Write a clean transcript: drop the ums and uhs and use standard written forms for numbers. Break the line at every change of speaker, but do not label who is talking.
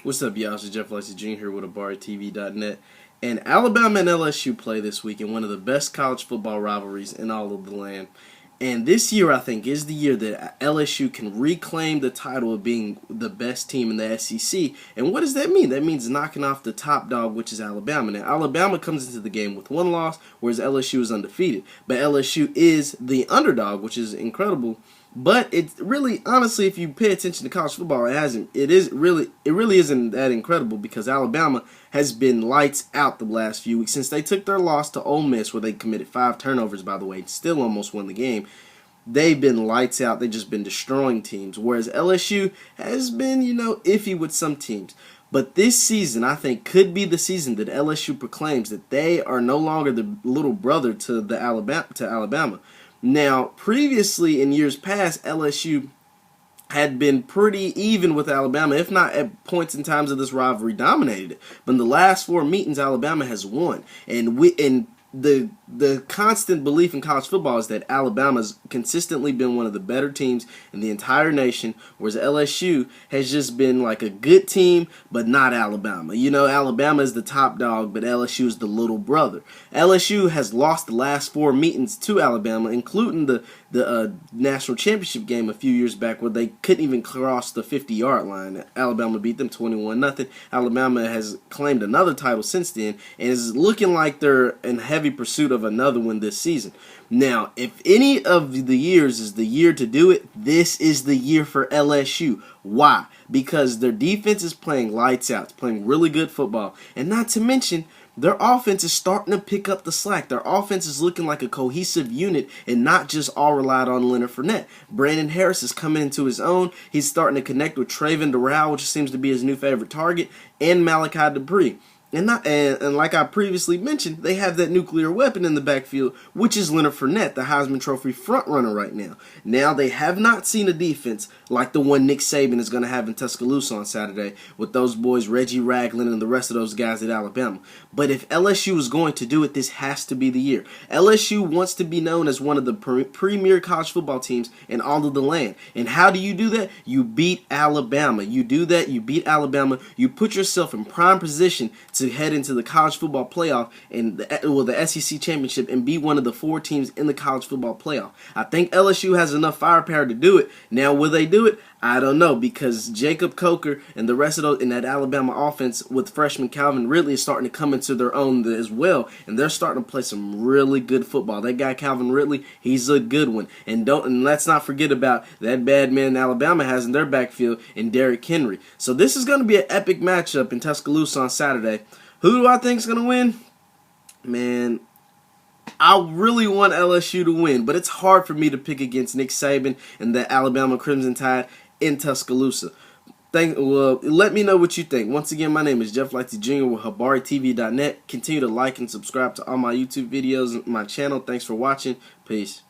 What's up, y'all? It's Jeff Lightsy Jr. here with AbariTV.net. And Alabama and LSU play this week in one of the best college football rivalries in all of the land. And this year, I think, is the year that LSU can reclaim the title of being the best team in the SEC. And what does that mean? That means knocking off the top dog, which is Alabama. Now, Alabama comes into the game with one loss, whereas LSU is undefeated. But LSU is the underdog, which is incredible. But it really, honestly, if you pay attention to college football, it really isn't that incredible because Alabama has been lights out the last few weeks since they took their loss to Ole Miss, where they committed 5 turnovers, by the way, still almost won the game. They've been lights out. They've just been destroying teams, whereas LSU has been, iffy with some teams. But this season, I think, could be the season that LSU proclaims that they are no longer the little brother to Alabama. Now, previously in years past, LSU had been pretty even with Alabama, if not at points in times of this rivalry dominated it. But in the last 4 meetings, Alabama has won, and the constant belief in college football is that Alabama's consistently been one of the better teams in the entire nation, whereas LSU has just been like a good team, but not Alabama. Alabama is the top dog, but LSU is the little brother. LSU has lost the last 4 meetings to Alabama, including the national championship game a few years back where they couldn't even cross the 50-yard line. Alabama beat them 21-0. Alabama has claimed another title since then and is looking like they're in heavy pursuit of another one this season. Now, if any of the years is the year to do it, this is the year for LSU. Why? Because their defense is playing lights out. It's playing really good football. And not to mention, their offense is starting to pick up the slack. Their offense is looking like a cohesive unit and not just all relied on Leonard Fournette. Brandon Harris is coming into his own. He's starting to connect with Trayvon Durrell, which seems to be his new favorite target, and Malachi Dupre. And like I previously mentioned, they have that nuclear weapon in the backfield, which is Leonard Fournette, the Heisman Trophy frontrunner right now. Now, they have not seen a defense like the one Nick Saban is going to have in Tuscaloosa on Saturday with those boys, Reggie Ragland and the rest of those guys at Alabama. But if LSU is going to do it, this has to be the year. LSU wants to be known as one of the premier college football teams in all of the land. And how do you do that? You beat Alabama. You do that, you beat Alabama, you put yourself in prime position to head into the college football playoff and the SEC championship and be one of the 4 teams in the college football playoff. I think LSU has enough firepower to do it. Now, will they do it? I don't know, because Jacob Coker and the rest of those in that Alabama offense with freshman Calvin Ridley is starting to come into their own as well, and they're starting to play some really good football. That guy Calvin Ridley, he's a good one. And let's not forget about that bad man Alabama has in their backfield in Derrick Henry. So this is going to be an epic matchup in Tuscaloosa on Saturday. Who do I think is going to win? Man, I really want LSU to win, but it's hard for me to pick against Nick Saban and the Alabama Crimson Tide in Tuscaloosa. Let me know what you think. Once again, my name is Jeff Lightsy Jr. with AbariTV.net. Continue to like and subscribe to all my YouTube videos and my channel. Thanks for watching. Peace.